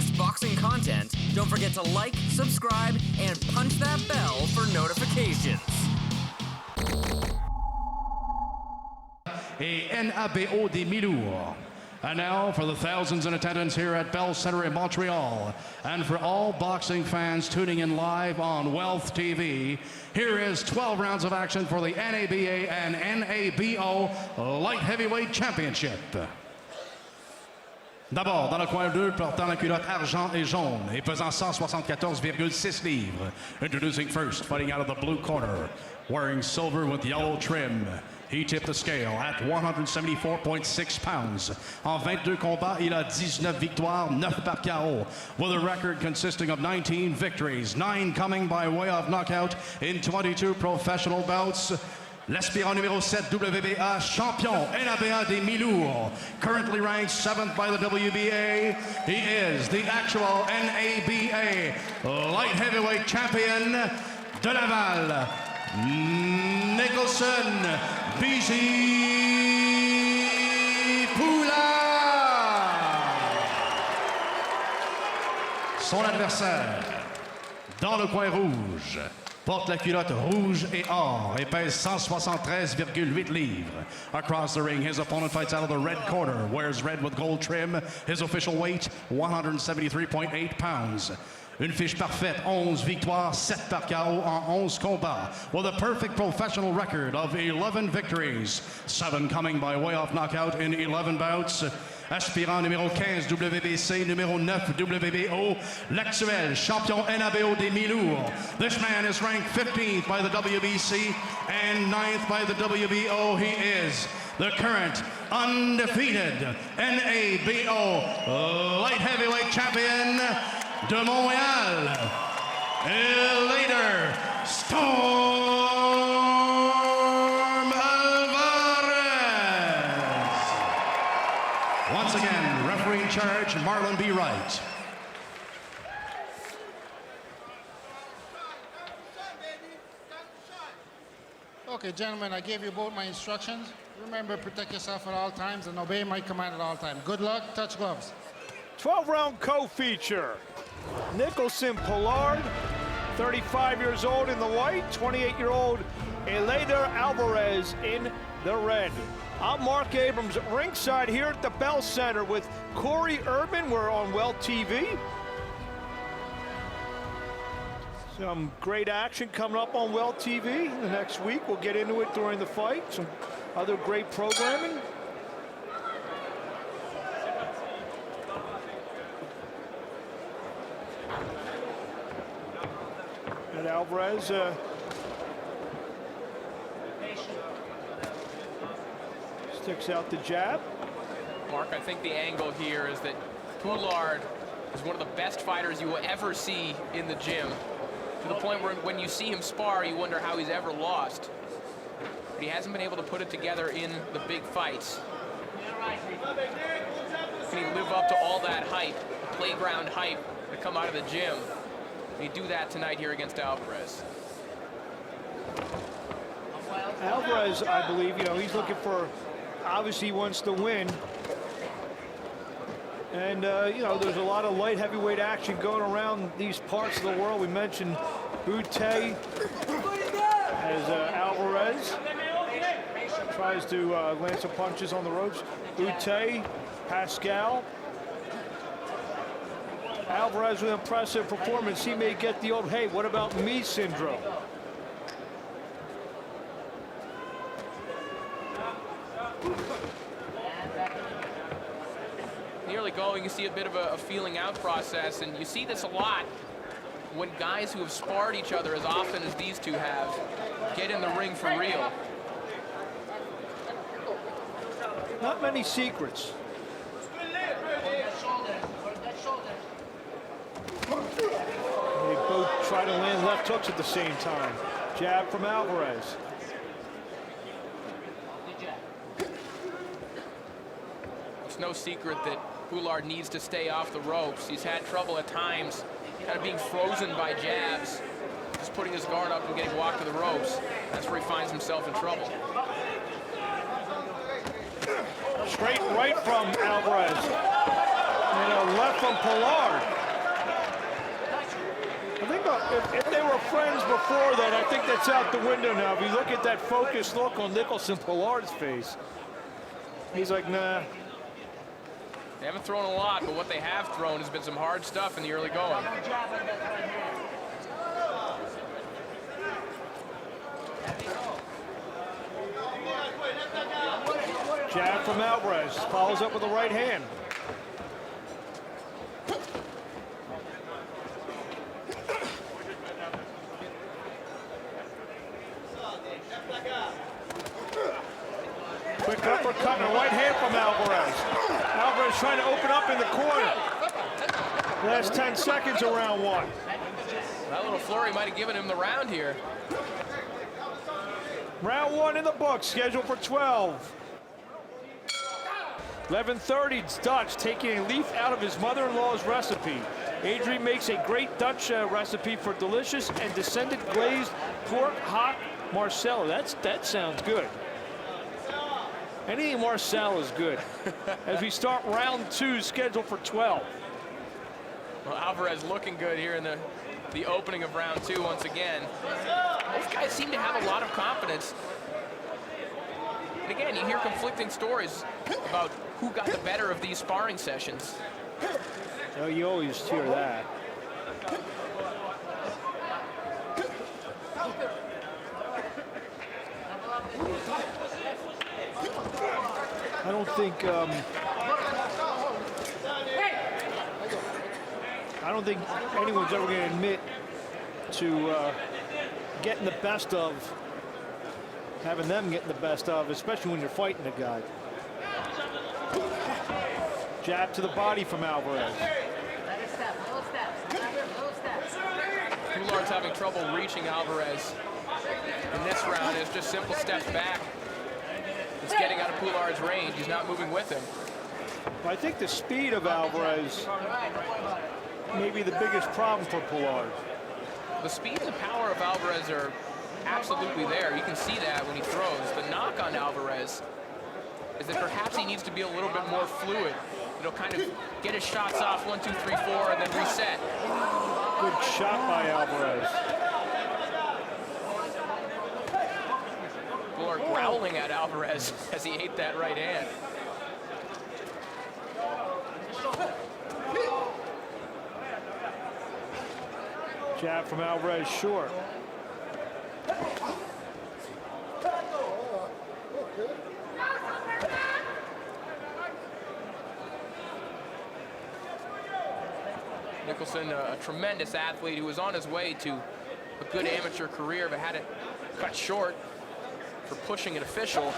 best boxing content, don't forget to like, subscribe, and punch that bell for notifications. Et NABO des Milours. And now for the thousands in attendance here at Bell Center in Montreal, and for all boxing fans tuning in live on Wealth TV, here is 12 rounds of action for the NABA and NABO Light Heavyweight Championship. D'abord, dans le coin 2, portant la culotte argent et jaune et pesant 174,6 livres. Introducing first, fighting out of the blue corner, wearing silver with yellow trim. He tipped the scale at 174.6 pounds. En 22 combats, il a 19 victoires, 9 par KO, with a record consisting of 19 victories, 9 coming by way of knockout in 22 professional bouts. L'aspirant numéro 7 WBA champion NABA des Milours, currently ranked 7th by the WBA. He is the actual NABA light heavyweight champion de Laval, Nicholson Poulard. Son adversaire, dans le coin rouge, porte la culotte rouge et or et pèse 173,8 livres. Across the ring, his opponent fights out of the red corner, wears red with gold trim. His official weight, 173.8 pounds. Une fiche parfaite, 11 victoires, 7 par KO en 11 combats, with a perfect professional record of 11 victories, 7 coming by way of knockout in 11 bouts. Aspirant numéro 15 WBC, numéro 9 WBO, l'actuel champion NABO des Milours. This man is ranked 15th by the WBC and 9th by the WBO. He is the current undefeated NABO light heavyweight champion de Montreal, Eleider Alvarez. Once again, referee in charge, Marlon B. Wright. Okay, gentlemen, I gave you both my instructions. Remember, protect yourself at all times and obey my command at all times. Good luck, touch gloves. 12-round co-feature. Nicholson Poulard, 35 years old in the white, 28-year-old Eleider Alvarez in the red. I'm Mark Abrams at ringside here at the Bell Center with Corey Urban. We're on Well TV. Some great action coming up on Well TV the next week. We'll get into it during the fight. Some other great programming. And Alvarez sticks out the jab. Mark, I think the angle here is that Poulard is one of the best fighters you will ever see in the gym. To the point where when you see him spar, you wonder how he's ever lost. But he hasn't been able to put it together in the big fights. Can he live up to all that hype, the playground hype that come out of the gym? Can he do that tonight here against Alvarez? Alvarez, I believe, he's looking for, obviously he wants to win. And, there's a lot of light heavyweight action going around these parts of the world. We mentioned Butte as Alvarez tries to land some punches on the ropes. Butte, Pascal. Alvarez with impressive performance. He may get the old, hey, what about me syndrome? Nearly going, you see a bit of a feeling out process, and you see this a lot when guys who have sparred each other as often as these two have get in the ring for real. Not many secrets. They both try to land left hooks at the same time. Jab from Alvarez. It's no secret that Poulard needs to stay off the ropes. He's had trouble at times, kind of being frozen by jabs, just putting his guard up and getting walked to the ropes. That's where he finds himself in trouble. Straight right from Alvarez. left from Poulard. I think if they were friends before that, I think that's out the window now. If you look at that focused look on Nicholson Poulard's face, he's like, nah. They haven't thrown a lot, but what they have thrown has been some hard stuff in the early going. Jab from Alvarez, follows up with the right hand. Quick uppercut and a right hand from Alvarez. Alvarez trying to open up in the corner. Last 10 seconds of round one. That little flurry might have given him the round here. Round one in the book, scheduled for 12. 11:30, Dutch taking a leaf out of his mother-in-law's recipe. Adrian makes a great Dutch recipe for delicious and descended glazed pork hot Marcella. That sounds good. Anything Marcella is good. As we start round two, scheduled for 12. Well, Alvarez looking good here in the opening of round two once again. Both guys seem to have a lot of confidence. And again, you hear conflicting stories about who got the better of these sparring sessions. Oh, you always hear that. I don't think anyone's ever going to admit to getting the best of, having them getting the best of, especially when you're fighting a guy. Jab to the body from Alvarez. Poulard's having trouble reaching Alvarez in this round. It's just simple steps back. It's getting out of Poulard's range. He's not moving with him. I think the speed of Alvarez may be the biggest problem for Poulard. The speed and the power of Alvarez are absolutely there. You can see that when he throws. The knock on Alvarez is that perhaps he needs to be a little bit more fluid. He'll kind of get his shots off, 1, 2, 3, 4, and then reset. Good shot by Alvarez. Poulard growling at Alvarez as he ate that right hand. Jab from Alvarez short. Nicholson, a tremendous athlete who was on his way to a good amateur career, but had it cut short for pushing an official.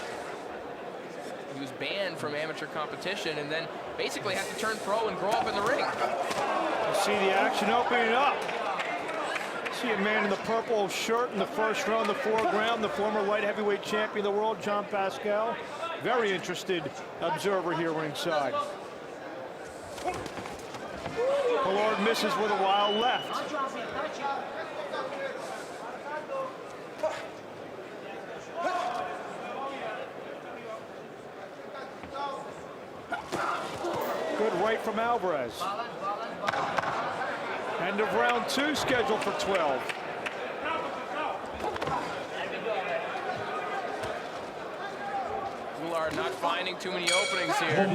He was banned from amateur competition and then basically had to turn pro and grow up in the ring. You see the action opening up. See a man in the purple shirt in the first row in the foreground, the former light heavyweight champion of the world, John Pascal. Very interested observer here ringside. Poulard misses with a wild left. Good right from Alvarez. End of round two, scheduled for 12. Poulard not finding too many openings here.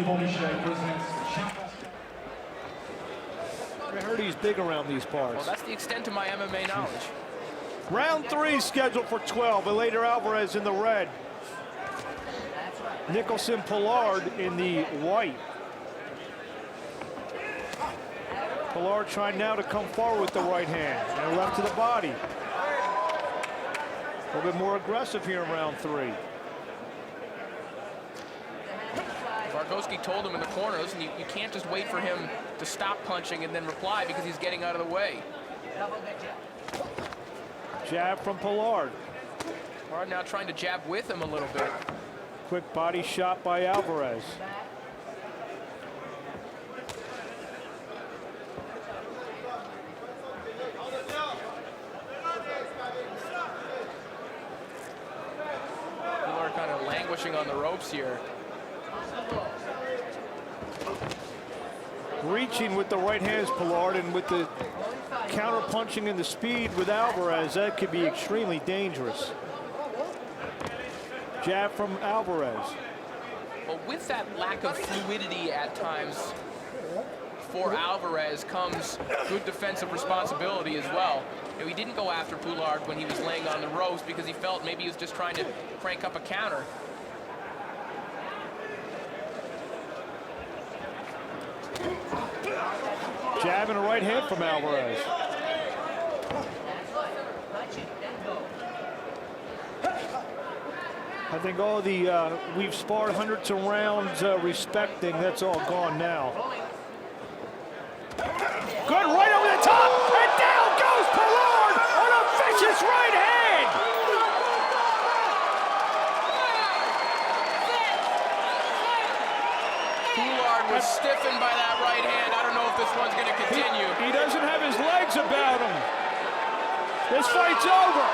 I heard he's big around these parts. Well, that's the extent of my MMA knowledge. Round three scheduled for 12. Eleider Alvarez in the red. Nicholson Poulard in the white. Poulard trying now to come forward with the right hand and left to the body. A little bit more aggressive here in round three. Barkowski told him in the corner, listen, you can't just wait for him to stop punching and then reply because he's getting out of the way. Jab from Poulard. Poulard now trying to jab with him a little bit. Quick body shot by Alvarez. Poulard kind of languishing on the ropes here. reaching with the right hands, Poulard, and with the counter punching and the speed with Alvarez, that could be extremely dangerous. Jab from Alvarez. Well, with that lack of fluidity at times for Alvarez comes good defensive responsibility as well. You know, he didn't go after Poulard when he was laying on the ropes because he felt maybe he was just trying to crank up a counter. Jab and a right hand from Alvarez. I think all the, we've sparred hundreds of rounds respecting, that's all gone now. Good right over the top, and down goes Poulard on a vicious right hand. Poulard was stiffened by that right hand. I don't know if this one's going to continue. He doesn't have his legs about him. This fight's over.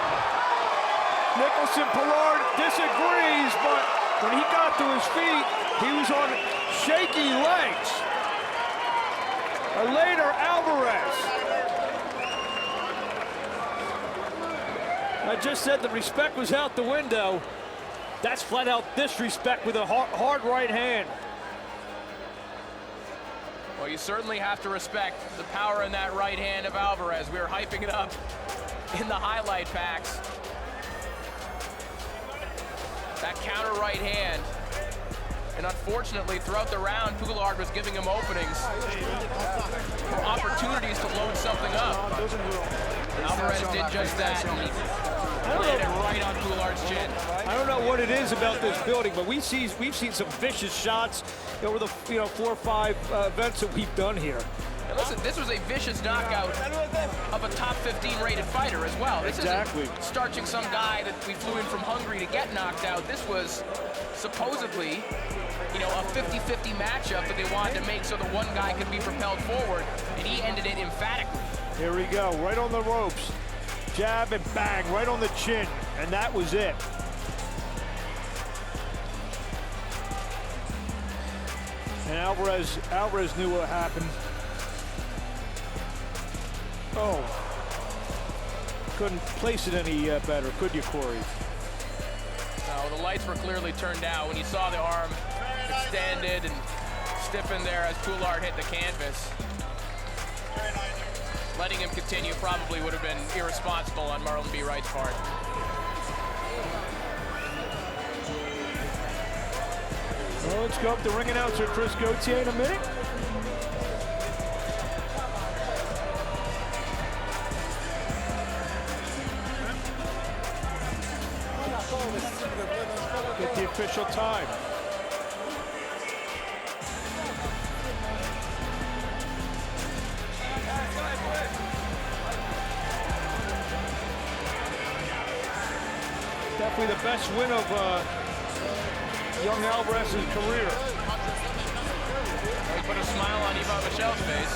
Nicholson Poulard disagrees, but when he got to his feet, he was on shaky legs. Eleider Alvarez. I just said the respect was out the window. That's flat out disrespect with a hard right hand. Well, you certainly have to respect the power in that right hand of Alvarez. We were hyping it up in the highlight packs. That counter right hand. And unfortunately, throughout the round, Poulard was giving him openings for opportunities to load something up. Alvarez did just that, and he landed it right on Poulard's chin. I don't know what it is about this building, but we've seen some vicious shots over the 4 or 5 events that we've done here. And listen, this was a vicious knockout of a top 15 rated fighter as well. This isn't starching some guy that we flew in from Hungary to get knocked out. This was supposedly, you know, a 50-50 matchup that they wanted to make so the one guy could be propelled forward, and he ended it emphatically. Here we go, right on the ropes. Jab and bang, right on the chin, and that was it. And Alvarez knew what happened. Oh, couldn't place it any better, could you, Corey? No, the lights were clearly turned out when you saw the arm extended and stiffened there as Poulard hit the canvas. Letting him continue probably would have been irresponsible on Marlon B. Wright's part. Well, let's go up to ring announcer Chris Gauthier in a minute. Get the official time. Definitely the best win of young Alvarez's career. He put a smile on Michel's face.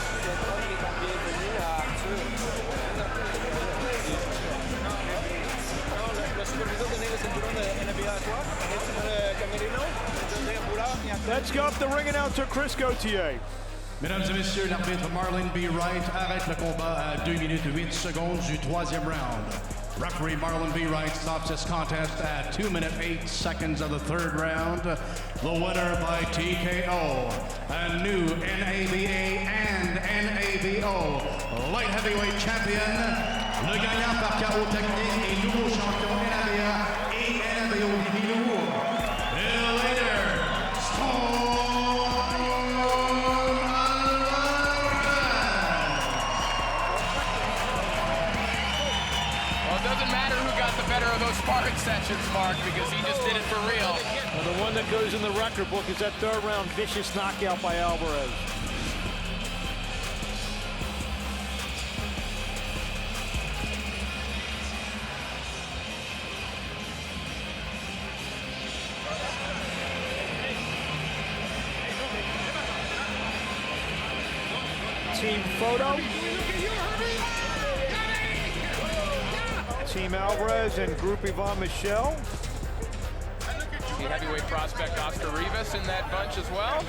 Let's go up the ring announcer Chris Gauthier. Mesdames et messieurs, l'arbitre Marlon B. Wright arrête le combat à 2 minutes 8 secondes du 3e round. Referee Marlon B. Wright stops this contest at 2 minutes 8 seconds of the 3rd round. The winner by TKO, a new NABA and NABO light heavyweight champion, le gagnant par KO technique et nouveau champion NABA et NABO lourd, Eleider better of those sparring sessions, Mark, because he just did it for real. Well, the one that goes in the record book is that 3rd round vicious knockout by Alvarez. Team photo. Team Alvarez and Group YVON Michel. The heavyweight prospect Oscar Rivas in that bunch as well.